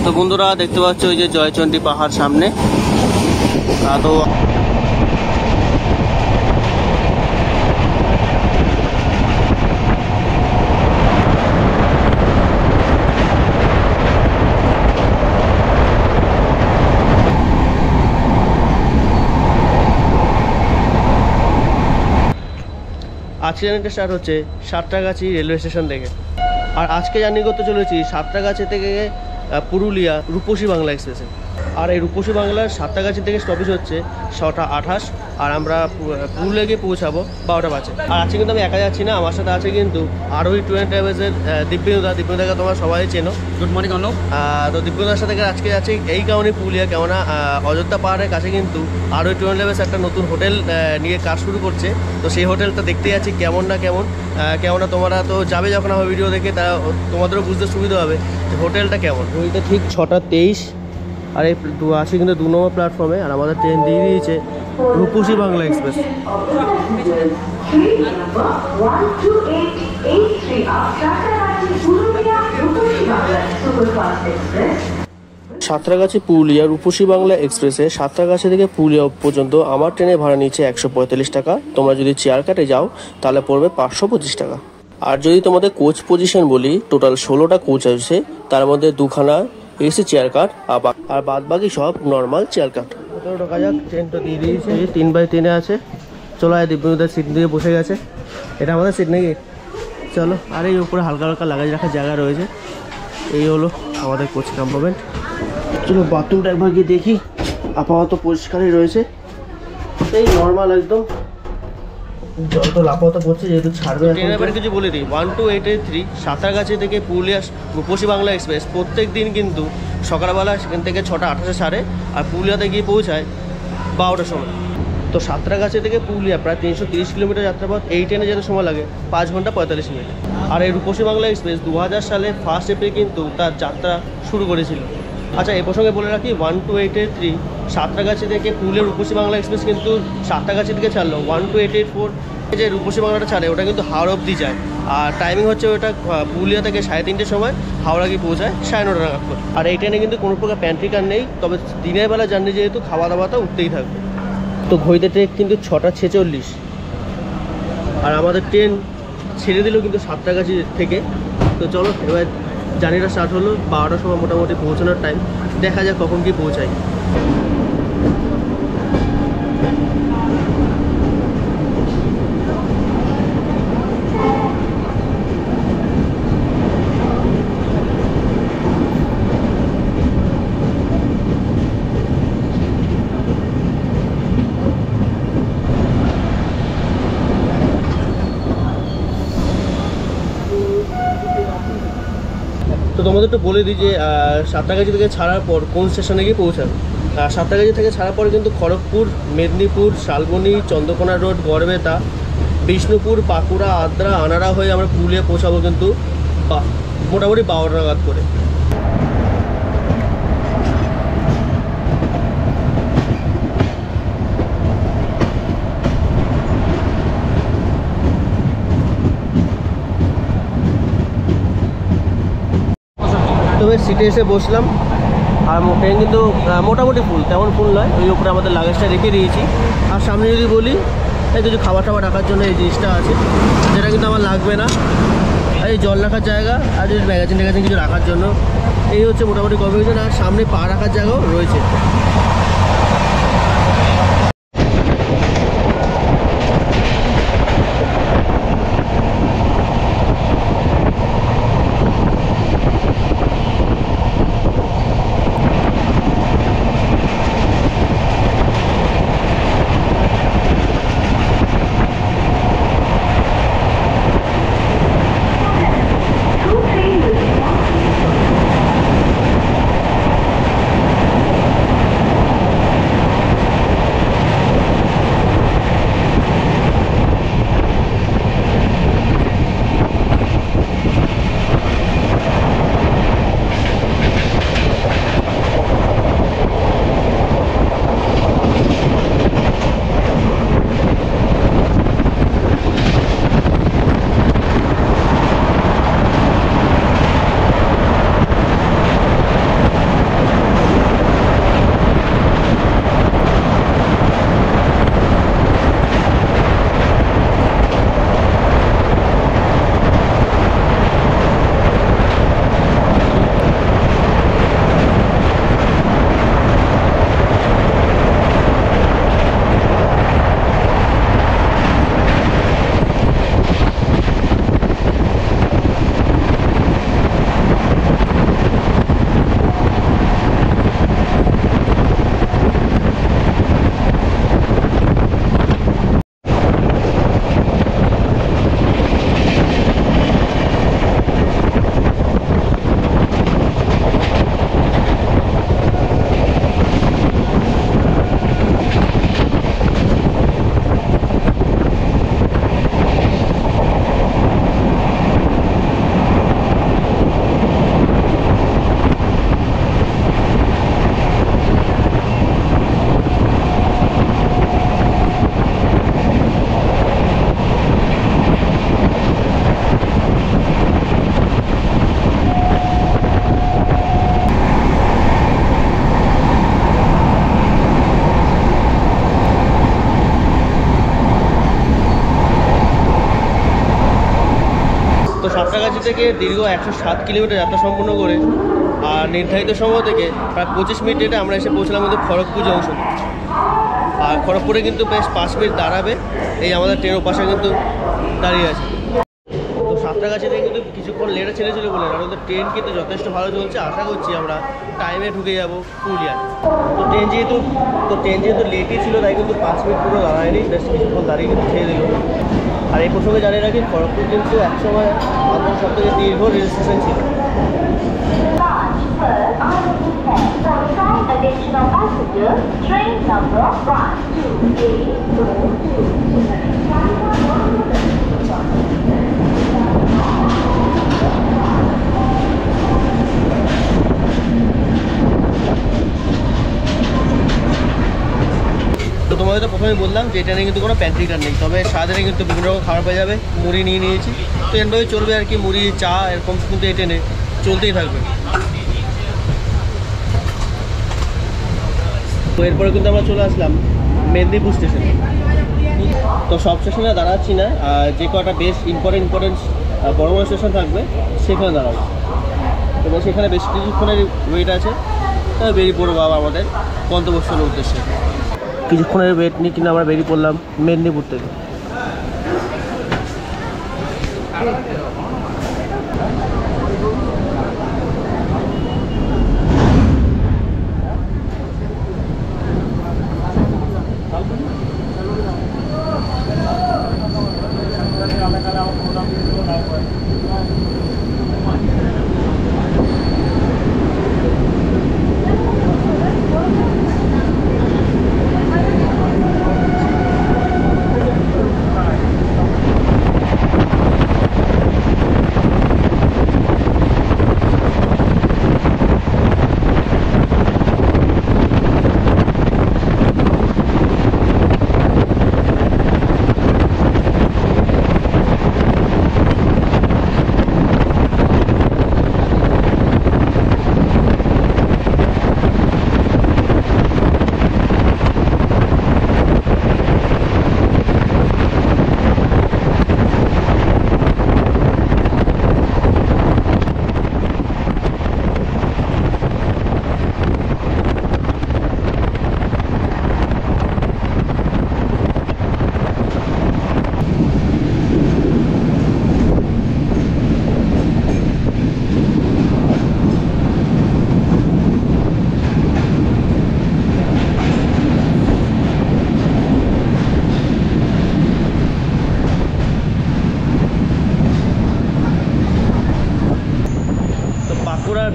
তো বন্ধুরা দেখতে পাচ্ছ ওই যে জয়চন্ডী পাহাড় সামনে। তো আজকে জার্নিটা স্টার্ট হচ্ছে সাঁতরাগাছি রেলওয়ে স্টেশন থেকে। আর আজকে জার্নি করতে চলেছি সাঁতরাগাছি থেকে পুরুলিয়া রূপসী বাংলা এক্সপ্রেসে। আর এই রূপসী বাংলার সাঁতরাগাছি থেকে স্টপেজ হচ্ছে 6:28, আর আমরা পুরুলিয়া গিয়ে পৌঁছাবো 12টা বাজে। আর আজকে কিন্তু আমি একা যাচ্ছি না, আমার সাথে আছে কিন্তু আরোহী ট্যুর অ্যান্ড ট্রাভেলসের দিব্যেন্দুদাকে তোমরা সবাই চেনো। Good morning Anup. তো দিব্যেন্দুদার সাথে আজকে যাচ্ছি এই কারণে পুরুলিয়া, কেননা অযোধ্যা পাহাড়ের কাছে কিন্তু আরোহী ট্যুর অ্যান্ড ট্রাভেলস একটা নতুন হোটেল নিয়ে কাজ শুরু করছে। তো সেই হোটেলটা দেখতে যাচ্ছি কেমন না কেননা তোমরা তো যাবে যখন আমার ভিডিও দেখে, তা তোমাদেরও বুঝতে সুবিধা হবে যে হোটেলটা কেমন। ওইটা ঠিক 6:23, আর এই আছে কিন্তু 2 নম্বর প্ল্যাটফর্মে। আর আমাদের ট্রেন দিয়ে দিয়েছে রূপসী বাংলা এক্সপ্রেস। সাঁতরাগাছি পুরুলিয়া রূপসী বাংলা এক্সপ্রেসে সাঁতরাগাছি থেকে পুরুলিয়া পর্যন্ত আমার ট্রেনে ভাড়া নিচ্ছে 145 টাকা। তোমরা যদি চেয়ার কাটে যাও তাহলে পড়বে 525 টাকা। আর যদি তোমাদের কোচ পজিশন বলি, টোটাল 16টা কোচ আছে, তার মধ্যে 2খানা এসি চেয়ার কাট আর বাদ বাকি সব নর্মাল চেয়ার কাট। ঢোকা যাক, ট্রেনটা দিয়ে দিয়েছে 3x3 আছে। চলো দিব্যেন্দুদার সিট দিয়ে বসে গেছে, এটা আমাদের সিট নাকি? চলো। আর এই উপরে হালকা হালকা লাগাজ রাখার জায়গা রয়েছে। এই হলো আমাদের কোচ কম্পার্টমেন্ট। চলো বাথরুমটা একবার গিয়ে দেখি। আপাতত পরিষ্কারই রয়েছে, এই নর্মাল একদম। জল তো আপাতত পড়ছে, যেহেতু ছাড়বে। ট্রেনের কিছু বলে দিই, 12883 সাঁতরাগাছি থেকে পুরুলিয়া রূপসী বাংলা এক্সপ্রেস প্রত্যেক দিন কিন্তু সকালবেলা সেখান থেকে 6:28 ছাড়ে, আর পুরুলিয়াতে গিয়ে পৌঁছায় 12টার সময়। তো সাঁতরাগাছি থেকে পুরুলিয়া প্রায় 330 কিলোমিটার যাত্রাপথ। এই ট্রেনে যেতে সময় লাগে 5 ঘন্টা 45 মিনিট। আর এই রূপসী বাংলা এক্সপ্রেস 2000 সালে 1 এপ্রিল কিন্তু তার যাত্রা শুরু করেছিল। আচ্ছা, এ প্রসঙ্গে বলে রাখি, 12883 সাঁতরাগাছি থেকে পুরুলিয়া রূপসী বাংলা এক্সপ্রেস কিন্তু সাঁতরাগাছি থেকে ছাড়লো। 12884 যে রূপসী বাংলাটা ছাড়ে ওটা কিন্তু হাওড়া অবধি যায়। আর টাইমিং হচ্ছে ওটা পুরুলিয়া থেকে 3:30টার সময়, হাওড়া গিয়ে পৌঁছায় 9:30 নাগাদ করে। আর এই ট্রেনে কিন্তু কোনো প্রকার প্যান্ট্রি কার নেই, তবে দিনের বেলা জার্নি যেহেতু খাওয়া দাওয়াটা উঠতেই থাকবে। তো ঘড়িতে ট্রেন কিন্তু 6:46, আর আমাদের ট্রেন ছেড়ে দিল কিন্তু সাঁতরাগাছি থেকে। তো চলো এবার জার্নিটা স্টার্ট হলো। 12টার সময় মোটামুটি পৌঁছানোর টাইম, দেখা যাক কখন কি পৌঁছায়। তো তোমাদের একটু বলে দিই যে সাঁতরাগাছি থেকে ছাড়ার পর কোন স্টেশনে গিয়ে পৌঁছাবে। সাঁতরাগাছি থেকে ছাড়ার পরে কিন্তু খড়গপুর, মেদিনীপুর, শালবনী, চন্দ্রকোনা রোড, গড়বেতা, বিষ্ণুপুর, বাঁকুড়া, আদ্রা, আনাড়া হয়ে আমরা পুরুলিয়া পৌঁছাবো কিন্তু মোটামুটি 12টা নাগাদ করে। তবে সিটে এসে বসলাম, আর ট্রেন কিন্তু মোটামুটি ফুল, তেমন ফুল নয়। ওই উপরে আমাদের লাগেজটা রেখে দিয়েছি। আর সামনে যদি বলি, এই কিছু খাবার টাবার রাখার জন্য এই জিনিসটা আছে, যেটা কিন্তু আমার লাগবে না। আর এই জল রাখার জায়গা, আর যদি ম্যাগাজিন কিছু রাখার জন্য, এই হচ্ছে মোটামুটি কনফিউশন। আর সামনে পা রাখার জায়গাও রয়েছে। থেকে দীর্ঘ 107 কিলোমিটার যাত্রা সম্পূর্ণ করে আর নির্ধারিত সময় থেকে প্রায় 25 মিনিটে আমরা এসে পৌঁছলাম কিন্তু খড়গপুর জংশন। আর খড়গপুরে কিন্তু বেশ 5 মিনিট দাঁড়াবে, এই আমাদের ট্রেনের পাশে কিন্তু দাঁড়িয়ে আছে। তো সাঁতরাগাছি থেকে কিন্তু কিছুক্ষণ লেটে ছেড়েছিল বলে, কারণ ট্রেন কিন্তু যথেষ্ট ভালো চলছে। আশা করছি আমরা টাইমে ঢুকে যাব পুরুলিয়ায়। তো ট্রেন যেহেতু লেটই ছিল, তাই কিন্তু 5 মিনিট পুরো দাঁড়ায়নি, বেশ কিছুক্ষণ দাঁড়িয়ে কিন্তু ছেড়ে দিল। আর এই প্রসঙ্গে জানিয়ে রাখি, খড়গপুর কিন্তু একসময় আমাদের সব থেকে দীর্ঘ রেল স্টেশন ছিল। Additional passengers, train number 123. তো তোমাদের তো প্রথমে বললাম যে ট্রেনে কিন্তু কোনো প্যান্ট্রিকার নেই, তবে সারাদিনে কিন্তু বিভিন্ন রকম খাবার পেয়ে যাবে। মুড়ি নিয়ে নিয়েছি, তো এরভাবে চলবে আর কি। মুড়ি, চা এরকম কিন্তু এই ট্রেনে চলতেই থাকবে। তো এরপরে কিন্তু আমরা চলে আসলাম মেদিনীপুর স্টেশনে। তো সব স্টেশনে দাঁড়াচ্ছি না, যে কটা বেশ ইম্পর্টেন্ট বড় বড় স্টেশন থাকবে সেখানে দাঁড়াবো। এবং সেখানে বেশ কিছুক্ষণের ওয়েট আছে, তাই বেরিয়ে পড়বো আবার আমাদের গন্তব্যস্থলের উদ্দেশ্যে। কিছুক্ষণের ওয়েট নিয়ে কিন্তু আমরা বেরিয়ে পড়লাম মেদিনীপুর থেকে।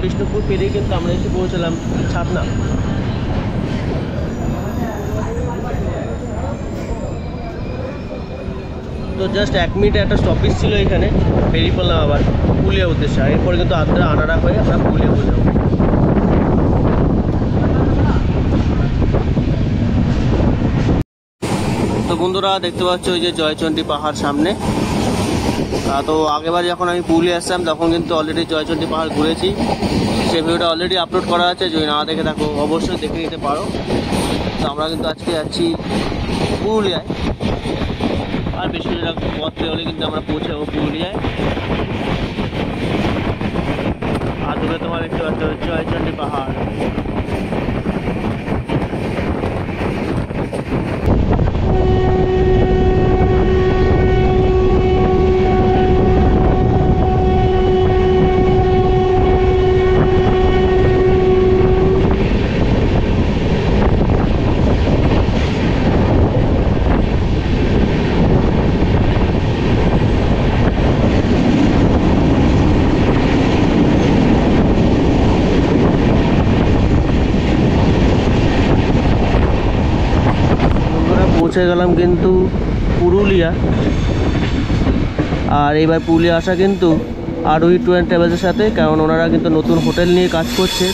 বিষ্ণুপুর পেরিয়ে কিন্তু আমরা এসে পৌঁছলাম ছাতনা। তো জাস্ট 1 মিনিটে একটা স্টপেজ ছিল এখানে, বেরিয়ে পড়লাম আবার পুরুলিয়া উদ্দেশ্যে। আর এরপরে কিন্তু আনাড়া হয়ে আমরা পুরুলিয়া পৌঁছে যাবো। তো বন্ধুরা দেখতে পাচ্ছ ওই যে জয়চণ্ডী পাহাড় সামনে। তো আগেবার যখন আমি পুরুলিয়া আসলাম তখন কিন্তু অলরেডি জয়চণ্ডী পাহাড় ঘুরেছি, সেই ভিডিওটা অলরেডি আপলোড করা আছে। যদি না দেখে থাকো অবশ্যই দেখে নিতে পারো। তো আমরা কিন্তু আজকে যাচ্ছি পুরুলিয়ায়, আর বেশি পথ হলে কিন্তু আমরা পৌঁছে যাবো পুরুলিয়ায়। আর দূরে তোমার দেখতে পাচ্ছ জয়চণ্ডী পাহাড়। পৌঁছে গেলাম কিন্তু পুরুলিয়া। আর এবার পুরুলিয়া আসা কিন্তু আরোহী ট্যুর অ্যান্ড ট্রাভেলসের সাথে, কারণ ওনারা কিন্তু নতুন হোটেল নিয়ে কাজ করছে।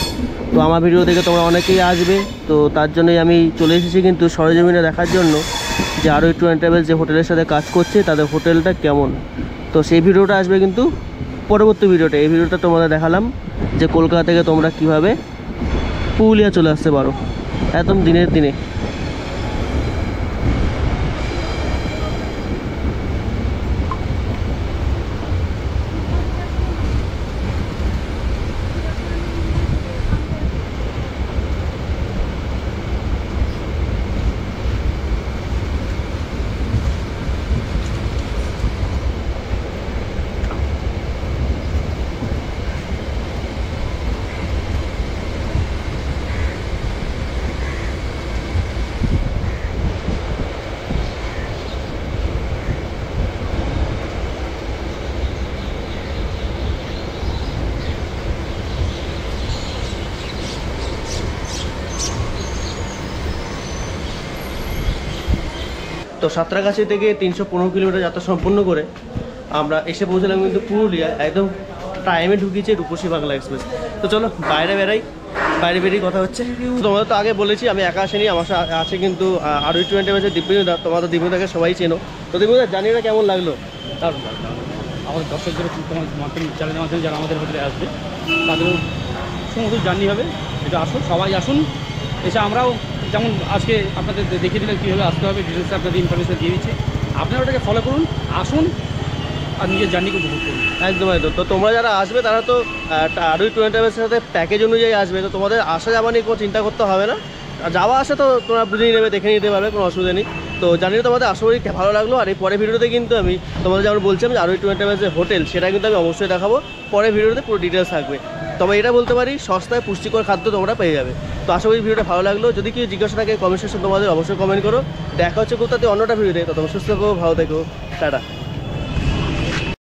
তো আমার ভিডিও দেখে তোমরা অনেকেই আসবে, তো তার জন্যই আমি চলে এসেছি কিন্তু সরেজমিনে দেখার জন্য যে আরোহী ট্যুর অ্যান্ড ট্রাভেলস যে হোটেলের সাথে কাজ করছে তাদের হোটেলটা কেমন। তো সেই ভিডিওটা আসবে কিন্তু পরবর্তী ভিডিওটা। এই ভিডিওটা তোমাদের দেখালাম যে কলকাতা থেকে তোমরা কিভাবে পুরুলিয়া চলে আসতে পারো একদম দিনের দিনে। তো সাঁতরাগাছি থেকে 315 কিলোমিটার যাত্রা সম্পূর্ণ করে আমরা এসে পৌঁছলাম কিন্তু পুরুলিয়া, একদম টাইমে ঢুকিয়েছে রূপসী বাংলা এক্সপ্রেস। তো চলো বাইরে বেরাই, বাইরে বেরিয়ে কথা হচ্ছে। তোমাদের তো আগে বলেছি আমি একা আসিনি, আমার সাথে আছে কিন্তু আরও 20 ব্যাচের দিব্যদা। তোমাদের দিব্যদাকে সবাই চেনো, তো দিব্যদা জানি না কেমন লাগলো? দারুণ আমাদের দর্শকদের মাধ্যমে, চ্যানেলের মাধ্যমে যারা আমাদের হোটেলে আসবে তাদেরও সমুদ্র জার্নি হবে। এটা আসুন, সবাই আসুন, এসে আমরাও যেমন আজকে আপনাদের দেখিয়ে দিলাম কীভাবে আসতে হবে, ডিটেলসে আপনাদের ইনফরমেশন দিয়ে দিচ্ছি। আপনারা ওটাকে ফলো করুন, আসুন আর নিজের জার্নিকে উপভোগ করুন। একদম একদম। তো তোমরা যারা আসবে তারা তো আরও 20 ব্যাচের সাথে প্যাকেজ অনুযায়ী আসবে, তো তোমাদের আসা যাওয়া নিয়ে কোনো চিন্তা করতে হবে না। আর যাওয়া আসে তো তোমরা বুঝে নেবে, দেখে নিতে পারবে, কোনো অসুবিধা নেই। তো জানি না তোমাদের আশা করি ভালো লাগলো। আর এই পরের ভিডিওতে কিন্তু আমি তোমাদের যেমন বলছিলাম যে আরও 20 ব্যাচের হোটেল, সেটা কিন্তু আমি অবশ্যই দেখাবো। পরের ভিডিওতে পুরো ডিটেলস থাকবে। তবে এটা বলতে পারি সস্তায় পুষ্টিকর খাদ্য তোমরা পেয়ে যাবে। তো আশা করি ভিডিওটা ভালো লাগলো। যদি কেউ জিজ্ঞাসা থাকে কমেন্ট সেকশন তোমাদের অবশ্যই কমেন্ট করো। দেখা হচ্ছে কোথাতে অন্যটা ভিডিওতে। তো তোমরা সুস্থ থেকো, ভালো থেকো, টাটা।